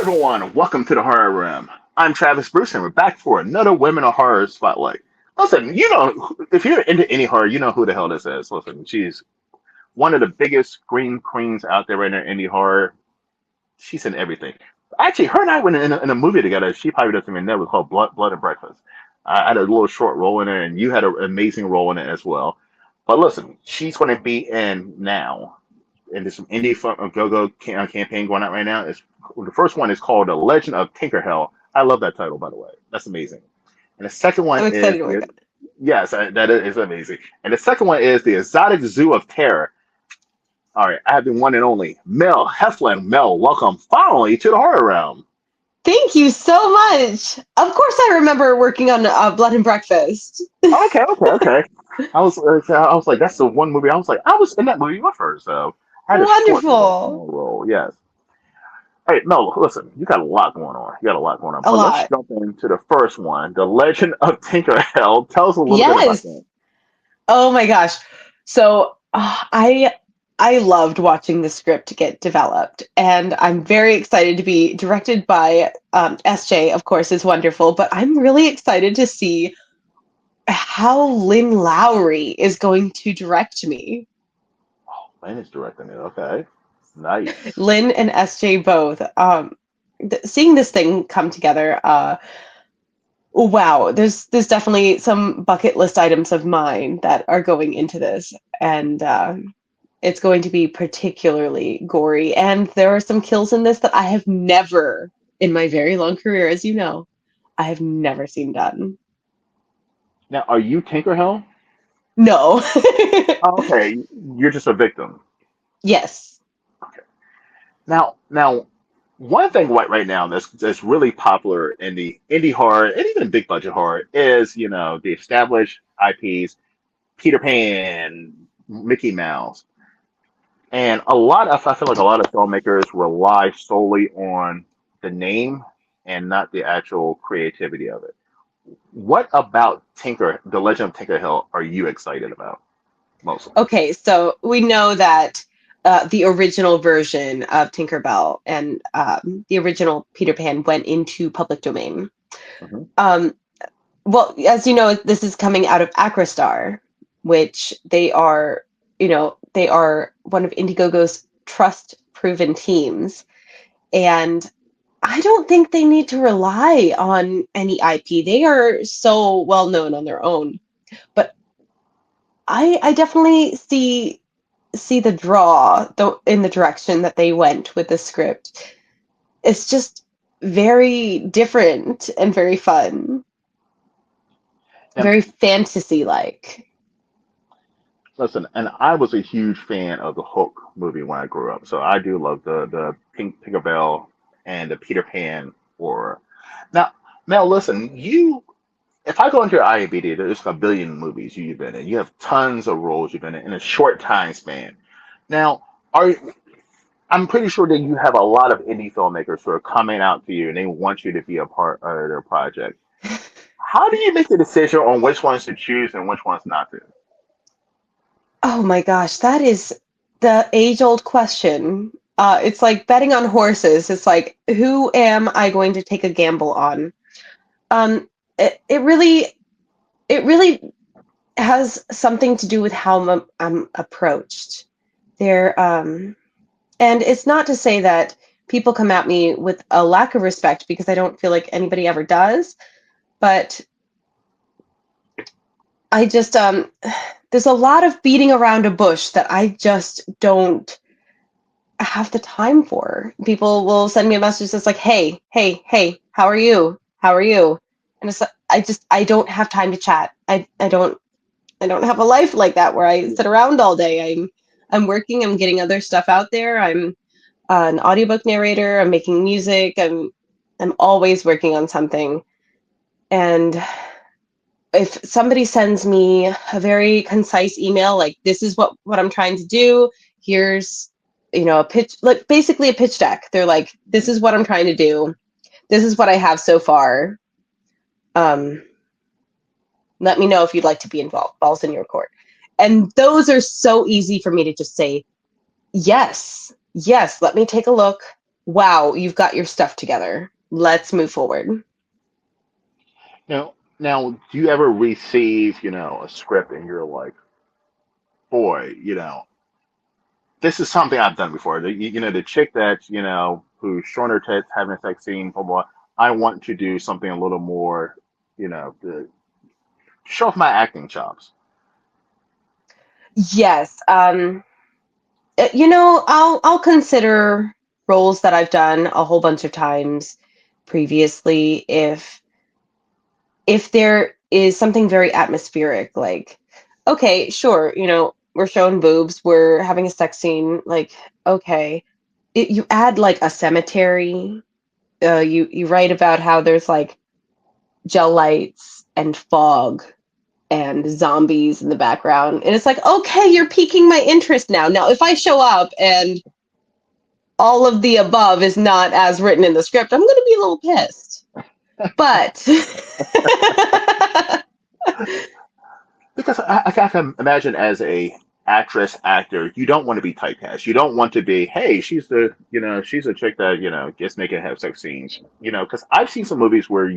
everyone, welcome to the Horror Room. I'm Travis Bruce, and we're back for another Women of Horror Spotlight. Listen, if you're into any horror, you know who the hell this is. Listen, she's one of the biggest scream queens out there right now in indie horror. She's in everything. Actually, her and I went in a movie together. She probably doesn't even know. It was called Blood and Breakfast. I had a little short role in it, and you had an amazing role in it as well. But listen, she's going to be in now. And there's some indie go-go campaign going on right now. The first one is called The Legend of Tinkerhell. I love that title, by the way. That's amazing. And the second one I'm is excited to work on it. yes, that is amazing. And the second one is The Exotic Zoo of Terror. All right, I have the one and only Mel Heflin. Mel, welcome finally to the horror realm. Thank you so much. Of course, I remember working on Blood and Breakfast. Okay. I was like, that's the one movie. I was like, I was in that movie with her, so I had a short little Wonderful. small role. Yes. All right, Mel, listen, you got a lot going on. You got a lot going on. A But let's lot. jump into the first one, The Legend of Tinkerhell. Tell us a little bit about Yes. that. Oh my gosh. So I loved watching the script get developed, and I'm very excited to be directed by SJ. Of course, is wonderful, but I'm really excited to see how Lynn Lowry is going to direct me. Lane is directing it. Okay. Nice. Lynn and SJ both. Seeing this thing come together, wow, there's definitely some bucket list items of mine that are going into this, and it's going to be particularly gory. And there are some kills in this that I have never, in my very long career, as you know, I have never seen done. Now, are you Tinkerhell? No. Oh, okay. You're just a victim. Yes. Okay. Now, one thing right now that's really popular in the indie horror and even big budget horror is, the established IPs, Peter Pan, Mickey Mouse. And I feel like a lot of filmmakers rely solely on the name and not the actual creativity of it. What about The Legend of Tinker Hill, are you excited about mostly? Okay, so we know that the original version of Tinkerbell and the original Peter Pan went into public domain. Hmm. Um, well, as you know, this is coming out of Acrostar, which they are one of Indiegogo's trust-proven teams, and I don't think they need to rely on any IP. They are so well known on their own, but I definitely see the draw in the direction that they went with the script. It's just very different and very fun, Now, very fantasy like. listen, and I was a huge fan of the Hook movie when I grew up, so I do love the Tinkerbell and the Peter Pan horror. Now, listen, if I go into your IMDb, there's a billion movies you've been in. You have tons of roles you've been in a short time span. Now, are I'm pretty sure that you have a lot of indie filmmakers who are coming out to you and they want you to be a part of their project. How do you make the decision on which ones to choose and which ones not to? Oh my gosh, that is the age-old question. It's like betting on horses. It's like, who am I going to take a gamble on? Um, it really has something to do with how I'm approached. There, and it's not to say that people come at me with a lack of respect because I don't feel like anybody ever does, but I just there's a lot of beating around a bush that I just don't have the time for. People will send me a message that's like, hey, how are you? How are you? And it's like I don't have time to chat. I don't have a life like that where I sit around all day. I'm working, I'm getting other stuff out there. I'm an audiobook narrator, I'm making music, I'm always working on something. And if somebody sends me a very concise email like this is what I'm trying to do, here's a pitch, like basically a pitch deck. They're like, this is what I'm trying to do. This is what I have so far. Um, Let me know if you'd like to be involved. Balls in your court. And those are so easy for me to just say, yes, let me take a look. wow, you've got your stuff together. Let's move forward. Now, do you ever receive, a script and you're like, boy, this is something I've done before. The chick that, who's showing her tits, having a sex scene, blah, blah. I want to do something a little more, to show off my acting chops. Yes. I'll consider roles that I've done a whole bunch of times previously if there is something very atmospheric, like, okay, sure, we're showing boobs, we're having a sex scene, like, okay. You add like a cemetery, you write about how there's like gel lights and fog and zombies in the background. And it's like, okay, you're piquing my interest now. Now, if I show up and all of the above is not as written in the script, I'm going to be a little pissed. But Because I can imagine as a actress, actor, you don't want to be typecast. You don't want to be, hey, she's a chick that, gets naked and have sex scenes. Because I've seen some movies where,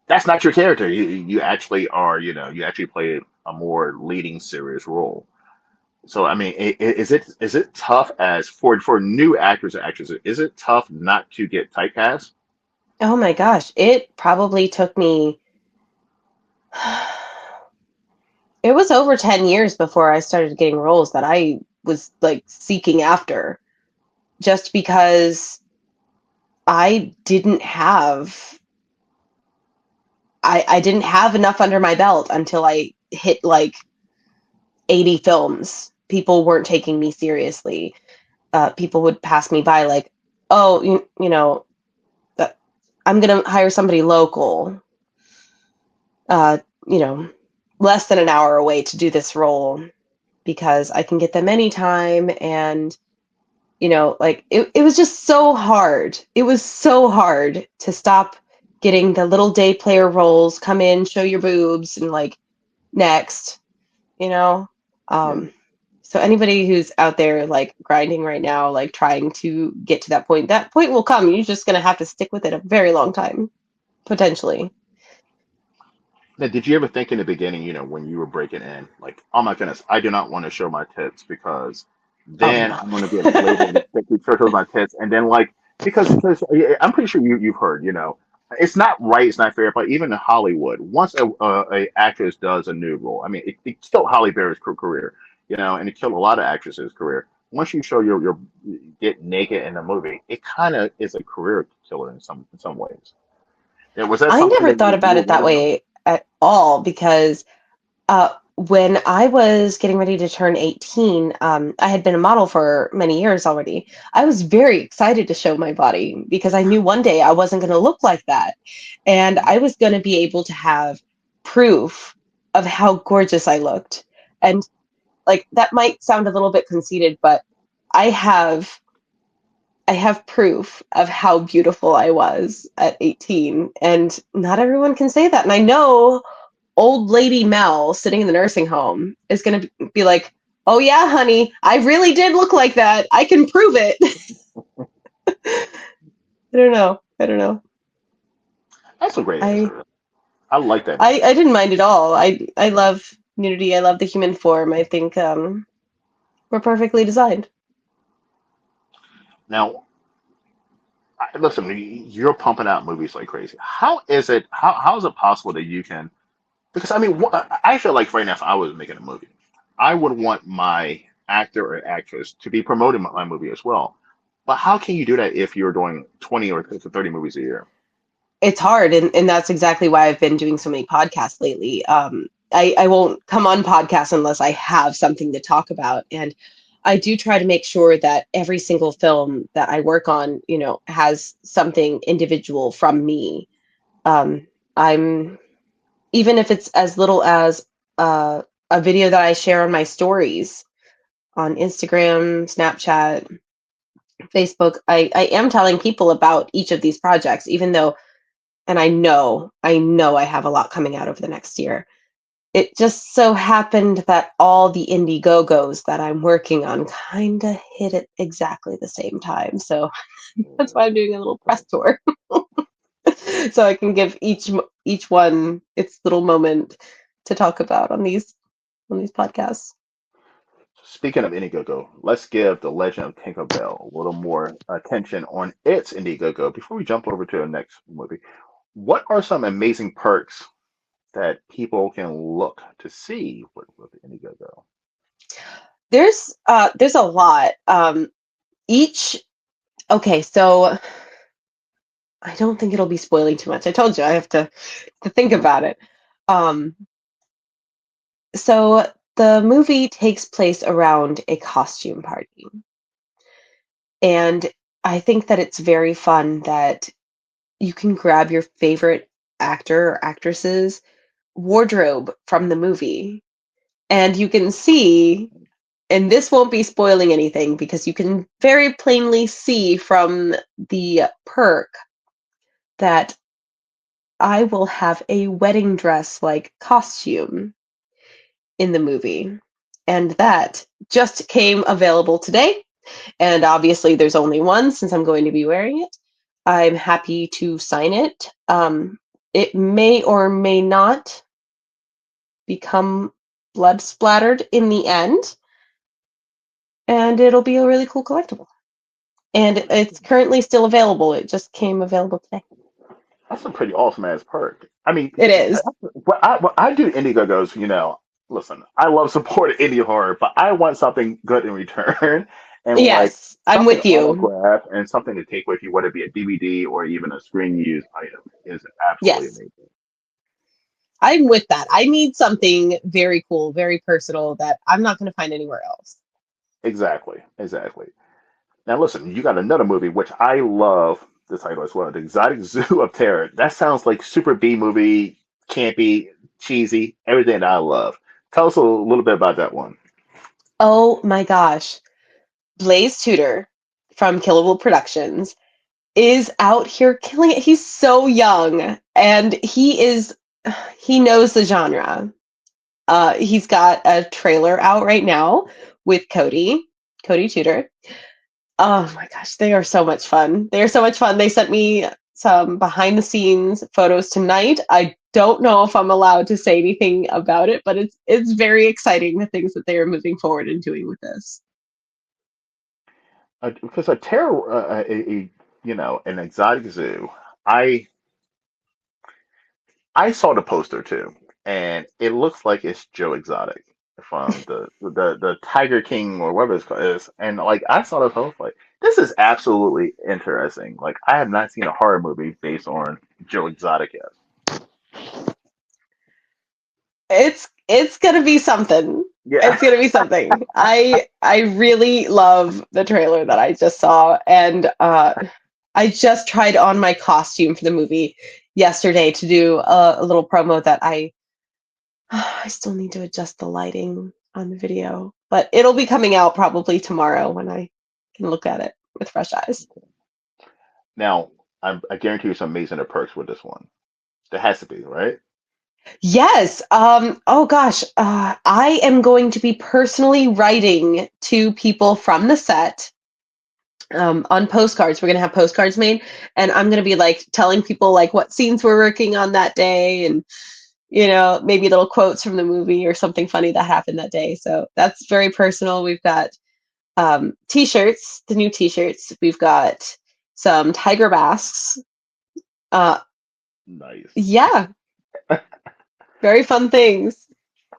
that's not your character. You actually are, you actually play a more leading serious role. So I mean, is it tough as for new actors and actresses? Is it tough not to get typecast? oh my gosh, it probably took me, it was over 10 years before I started getting roles that I was like seeking after, just because I didn't have I didn't have enough under my belt until I hit like 80 films. People weren't taking me seriously. People would pass me by like, oh, uh, I'm going to hire somebody local, uh, you know, less than an hour away to do this role because I can get them anytime. And, like it was just so hard. It was so hard to stop getting the little day player roles, come in, show your boobs, and like, next, you know? Yeah. Um, so anybody who's out there like grinding right now, like trying to get to that point will come. You're just gonna have to stick with it a very long time, potentially. Now, did you ever think in the beginning, when you were breaking in, like, oh my goodness, I do not want to show my tits because Oh then no. I'm going to get labeled as sexually with my tits, and then like because yeah, I'm pretty sure you've heard, it's not right, it's not fair, but even in Hollywood, once a actress does a nude role, I mean, it killed Holly Berry's career, and it killed a lot of actresses' career. Once you show your get naked in a movie, it kind of is a career killer in some ways. Yeah, was that I something never that thought you about were it that worried about? way at all because when I was getting ready to turn 18, I had been a model for many years already. I was very excited to show my body because I knew one day I wasn't going to look like that. And I was going to be able to have proof of how gorgeous I looked. And like that might sound a little bit conceited, but I have I have proof of how beautiful I was at 18, and not everyone can say that. And I know old lady Mel sitting in the nursing home is going to be like, "Oh yeah, honey, I really did look like that. I can prove it." I don't know. I don't know. That's a great I answer. I like that I answer. didn't mind at all. I love nudity. I love the human form. I think we're perfectly designed. Now, listen, you're pumping out movies like crazy. How is it possible that you can? Because I mean, I feel like right now, if I was making a movie, I would want my actor or actress to be promoting my movie as well. But how can you do that if you're doing 20 or 30 movies a year? It's hard, and that's exactly why I've been doing so many podcasts lately. I won't come on podcasts unless I have something to talk about, and I do try to make sure that every single film that I work on, has something individual from me. Um, I'm even if it's as little as uh, a video that I share on my stories on Instagram, Snapchat, Facebook. I am telling people about each of these projects, even though, and I know I have a lot coming out over the next year. it just so happened that all the Indiegogos that I'm working on kind of hit at exactly the same time. So that's why I'm doing a little press tour, so I can give each one its little moment to talk about on these podcasts. Speaking of Indiegogo, let's give The Legend of Tinkerbell a little more attention on its Indiegogo before we jump over to the next movie. What are some amazing perks that people can look to see with Indiegogo? There's a lot. Each Okay, so I don't think it'll be spoiling too much. I told you I have to think Hmm. about it. Um, so the movie takes place around a costume party, and I think that it's very fun that you can grab your favorite actor or actress's wardrobe from the movie, and you can see, and this won't be spoiling anything because you can very plainly see from the perk that I will have a wedding dress like costume in the movie. And that just came available today. And obviously, there's only one since I'm going to be wearing it. I'm happy to sign it. It may or may not become blood splattered in the end, and it'll be a really cool collectible. And it's currently still available. It just came available today. That's a pretty awesome ass perk. I mean, It is. what I do Indiegogos, listen, I love supporting indie horror, but I want something good in return, and like Yes, I'm something with you. autographed and something to take with you, whether it be a DVD or even a screen used item, is absolutely Yes, amazing. I'm with that. I need something very cool, very personal that I'm not going to find anywhere else. Exactly, exactly. Now, listen, you got another movie which I love the title as well, The Exotic Zoo of Terror. That sounds like super B movie, campy, cheesy, everything that I love. Tell us a little bit about that one. Oh my gosh. Blaze Tudor from Killable Productions is out here killing it. He's so young and he knows the genre. He's got a trailer out right now with Cody Tudor. Oh my gosh, they are so much fun. They are so much fun. They sent me some behind the scenes photos tonight. I don't know if I'm allowed to say anything about it, but it's very exciting the things that they are moving forward and doing with this. Because a terror, an exotic zoo. I I saw the poster too, and it looks like it's Joe Exotic from the Tiger King or whatever it is. And like I saw the post, like this is absolutely interesting. Like I have not seen a horror movie based on Joe Exotic yet. It's gonna be something. Yeah. It's gonna be something. I really love the trailer that I just saw, and I just tried on my costume for the movie yesterday to do a little promo that I still need to adjust the lighting on the video, but it'll be coming out probably tomorrow when I can look at it with fresh eyes. Now I guarantee you some amazing perks with this one. There has to be, right? Yes. Oh gosh. I am going to be personally writing to people from the set on postcards. We're gonna have postcards made, and I'm gonna be like telling people like what scenes we're working on that day, and maybe little quotes from the movie or something funny that happened that day. So that's very personal. We've got t-shirts, the new t-shirts. We've got some tiger masks. Uh, Nice. yeah, very fun things.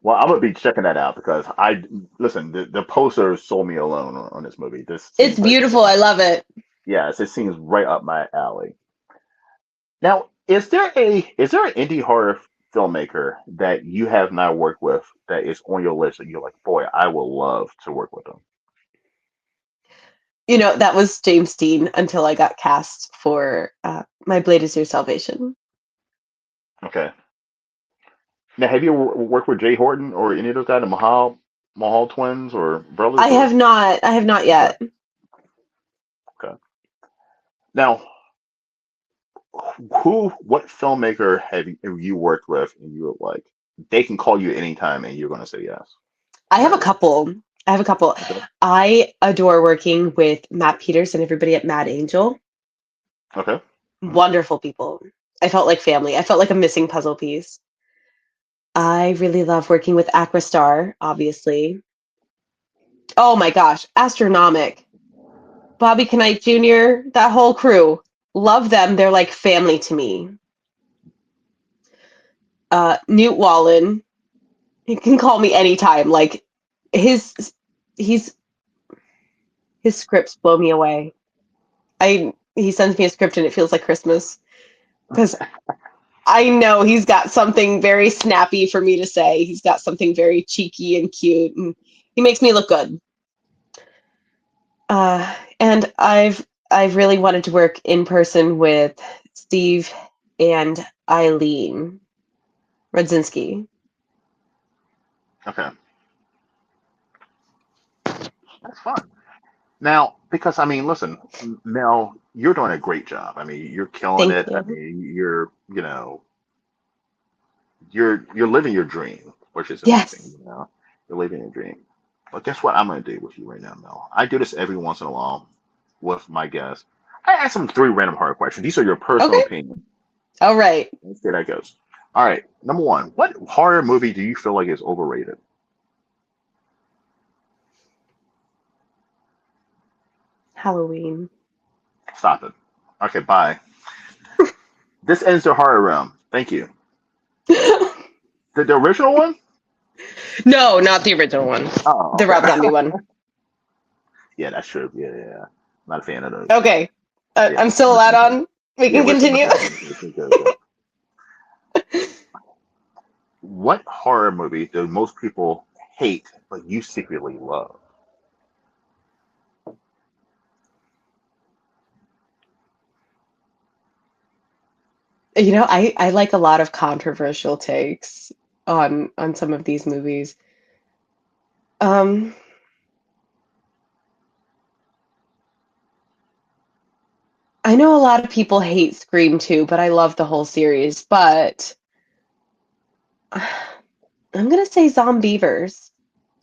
Well, I'm gonna be checking that out because I listen. The poster sold me alone on this movie. This It's seems like beautiful. I love it. yes, it seems right up my alley. Now, is there an indie horror filmmaker that you have not worked with that is on your list that you're like, boy, I would love to work with them? That was James Dean until I got cast for My Blade Is Your Salvation. Okay. Now, have you worked with Jay Horton or any of those guys, the Mahal twins or I brothers or have not. I have not okay, yet. okay. Now, what filmmaker have you worked with and you were like? they can call you anytime and you're going to say yes. I have a Right. couple. I have a couple. Okay. I adore working with Matt Peters and everybody at Mad Angel. Okay. Mhm. Wonderful people. I felt like family. I felt like a missing puzzle piece. I really love working with Aquastar, obviously. Oh my gosh, Astronomic. Bobby Knight Jr., that whole crew. Love them. They're like family to me. Newt Wallen. He can call me anytime. Like his he's his scripts blow me away. I he sends me a script and it feels like Christmas because I know he's got something very snappy for me to say. He's got something very cheeky and cute, and he makes me look good. And I've really wanted to work in person with Steve and Eileen Rudzinski. Okay. That's fun. Now, because I mean, listen, Mel, you're doing a great job. I mean, you're killing Thank it. I you. mean, you're living your dream, which is amazing. Yes. You're living your dream. But guess what? I'm going to do with you right now, Mel. I do this every once in a while with my guests. I ask them three random hard questions. These are your personal Okay. opinion. All right. Let's see how that goes. All right. Number one, what horror movie do you feel like is overrated? Halloween. Stop it. Okay, bye. This ends the horror realm. Thank you. The original one? No, not the original one. Oh, The Rob okay. Zombie one. Yeah, that's true. Yeah, yeah, yeah. Not a fan of those. Okay. Yeah, I'm still not a allowed fan of those. on. We Yeah, can we're still not continue. fan of those. Okay, okay. What horror movie do most people hate but you secretly love? I like a lot of controversial takes on some of these movies. Um, I know a lot of people hate Scream too, but I love the whole series. But I'm gonna say Zombievers.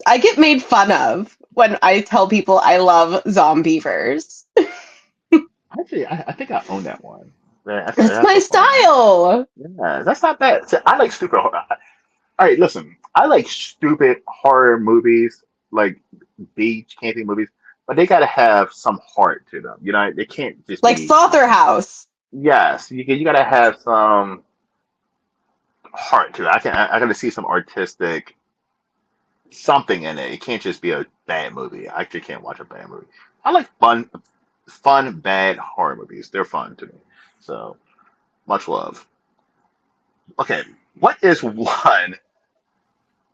I get made fun of when I tell people I love Zombievers. Actually, I think I own that one. Yeah, That's that's my a fun one. style. Yeah, that's not bad. See, I like stupid horror. All right, listen. I like stupid horror movies, like beach camping movies, but they gotta have some heart to them. They can't just Like be. Slaughterhouse. Yes, you gotta have some heart to it. I gotta see some artistic something in it. It can't just be a bad movie. I actually can't watch a bad movie. I like fun, bad horror movies. They're fun to me. So much love. Okay, what is one?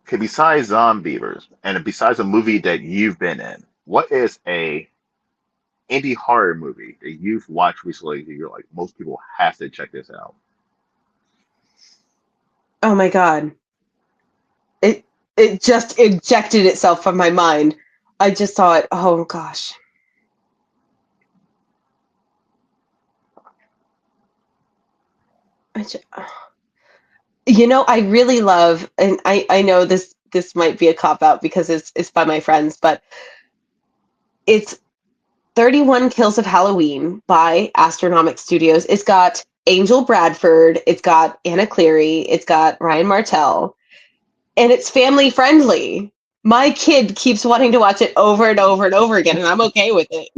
Okay, besides Zombievers and besides a movie that you've been in, what is a indie horror movie that you've watched recently that you're like most people have to check this out? Oh my god. It it just ejected itself from my mind. I just saw it. Oh gosh. I just, I really love, and I know this might be a cop out because it's by my friends, but it's 31 Kills of Halloween by Astronomic Studios. It's got Angel Bradford, it's got Anna Cleary, it's got Ryan Martell, and it's family friendly. My kid keeps wanting to watch it over and over and over again, and I'm okay with it.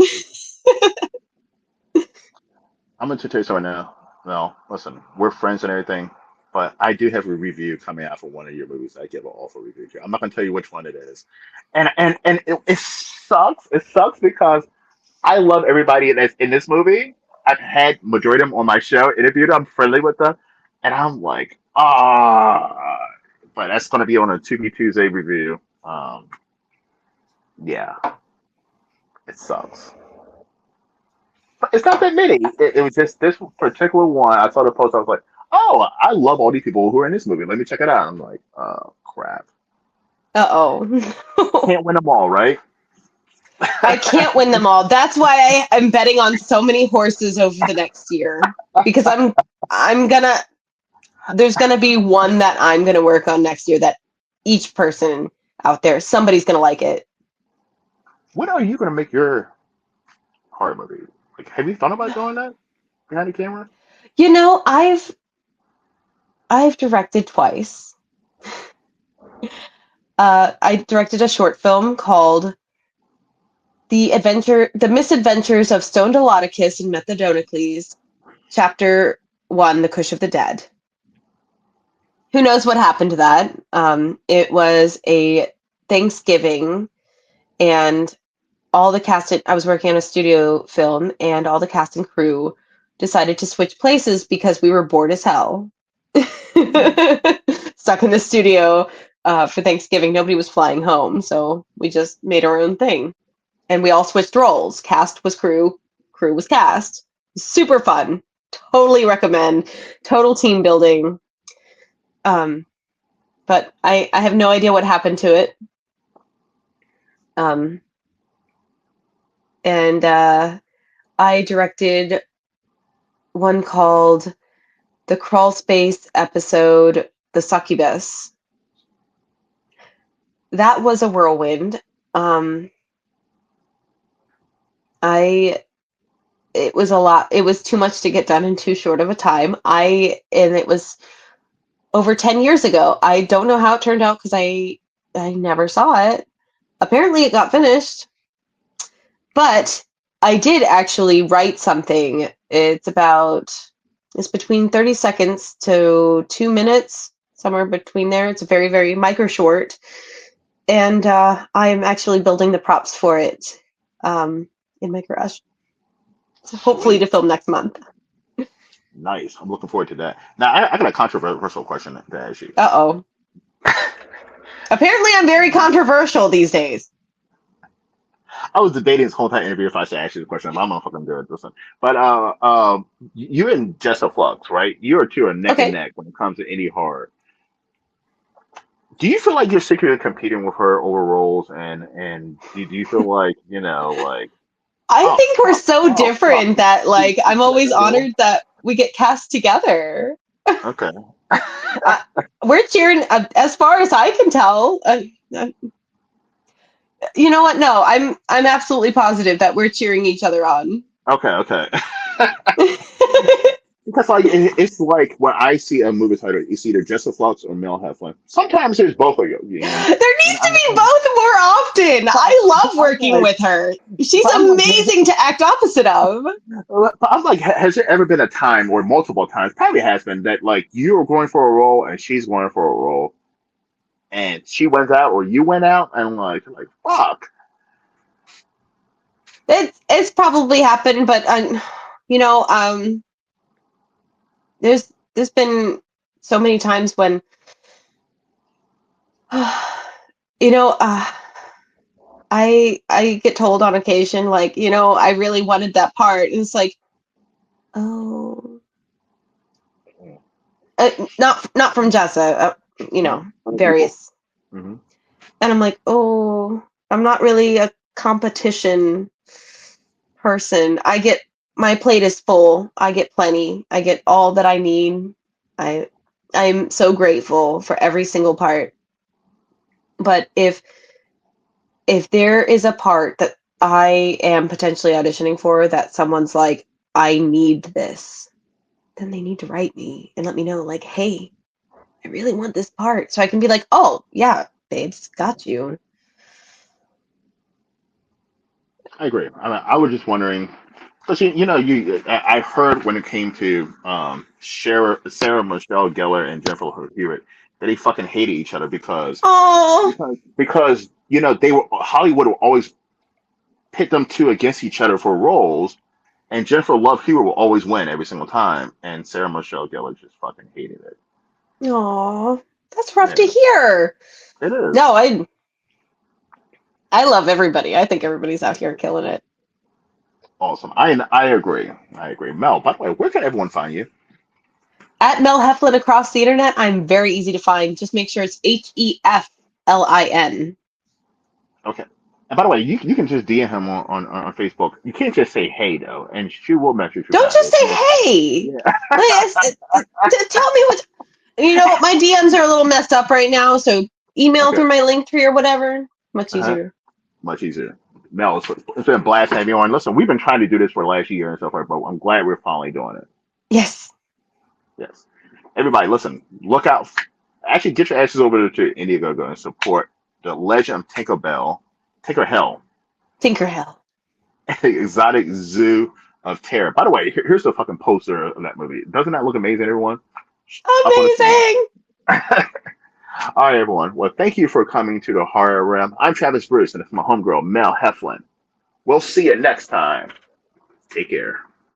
I'm gonna tell you something now. No, listen, we're friends and everything, but I do have a review coming out for one of your movies. I give an awful review to. I'm not gonna tell you which one it is, and it sucks. It sucks because I love everybody that's in this movie. I've had majority of them on my show, interviewed. I'm friendly with them, and I'm like, ah. But that's gonna be on a 2B Tuesday review. Yeah, it sucks. But it's not that many. It was just this particular one. I saw the post. I was like, oh, I love all these people who are in this movie. Let me check it out. I'm like, oh crap. Uh-oh. Can't win them all, right? I can't win them all. That's why I'm betting on so many horses over the next year because I'm gonna. there's going to be one that I'm going to work on next year that each person out there, somebody's going to like it. When are you gonna make your horror movie? Like, have you thought about doing that behind the camera? You know, I've directed twice. I directed a short film called The Misadventures of Stone Dolodocus and Methodonocles, Chapter 1, The Cush of the Dead. Who knows what happened to that? It was a Thanksgiving, and I was working on a studio film, and all the cast and crew decided to switch places because we were bored as hell. Stuck in the studio for Thanksgiving. Nobody was flying home, so we just made our own thing. And we all switched roles. Cast was crew, crew was cast. Super fun. Totally recommend. Total team building. Um, but I have no idea what happened to it. Um, and I directed one called the Crawl Space episode, The Succubus. That was a whirlwind. Um, I it was a lot. It was too much to get done in too short of a time. And it was over 10 years ago. I don't know how it turned out because I never saw it. Apparently it got finished, but I did actually write something. It's between 30 seconds to 2 minutes, somewhere between there. It's a very, very micro short. And I'm actually building the props for it in my garage. So hopefully to Sweet. film next month. Nice. I'm looking forward to that. Now, I got a controversial question to ask you. Uh-oh. Apparently I'm very controversial these days. I was debating this whole entire interview if I should ask you the question. I'm not fucking good at this one. But you and Jessa Flux, right? You are two are neck and Okay. neck when it comes to any horror. Do you feel like you're secretly competing with her over roles, and do you feel like like I oh think we're fuck so oh fuck different that like she's I'm like always a girl? honored that we get cast together. Okay. Uh, we're cheering as far as I can tell. Uh, you know what? No, I'm absolutely positive that we're cheering each other on. Okay, okay. Because like it's like when I see a movie title, it's either Jessica Flux or Mel Heflin. Sometimes there's both of you, There needs and to be both more often. I but love I'm working like, with her. She's but I'm like, amazing to act opposite of. has there ever been a time or multiple times, probably has been, that like you were going for a role and she's going for a role, and she went out or you went out, and like fuck. It's probably happened, but you know, there's been so many times when you know, I get told on occasion, like, I really wanted that part, and it's like, oh, not from Jessa, Other people. various, Hmm. and I'm like, oh, I'm not really a competition person. My plate is full. I get plenty. I get all that I need. I I'm so grateful for every single part. But if there is a part that I am potentially auditioning for that someone's like, I need this, then they need to write me and let me know, like, hey, I really want this part. So I can be like, oh, yeah, babes, got you. I agree. I was just wondering, because I heard when it came to Sarah Michelle Gellar and Jennifer Hewitt that they fucking hated each other because Oh, because they were Hollywood will always pit them two against each other for roles, and Jennifer Love Hewitt will always win every single time, and Sarah Michelle Gellar just fucking hated it. oh, that's rough to Yeah, hear. it is No, I love everybody. I think everybody's out here killing it. awesome. I agree. I agree. Mel, by the way, where can everyone find you? At Mel Heflin across the internet, I'm very easy to find. Just make sure it's Heflin. Okay. And by the way, you can just DM him on Facebook. You can't just say hey though, and she will message you Don't back. just say hey. Yeah. Like, tell me what. You know what? My DMs are a little messed up right now, so email Okay. through my link tree or whatever. Much Uh-huh. easier. Much easier. Mel, it's been a blast having you on. Listen, we've been trying to do this for the last year and stuff like that, but I'm glad we're finally doing it. Yes. Yes. Everybody, listen, look out. Actually, get your asses over to Indiegogo and support the Legend of Tinker Hell, Tinker Hell. Exotic Zoo of Terror. By the way, here's the fucking poster of that movie. Doesn't that look amazing, everyone? Up on the screen. Amazing! All right, everyone. Well, thank you for coming to the Horror Realm. I'm Travis Bruce, and it's my homegirl, Mel Heflin. We'll see you next time. Take care.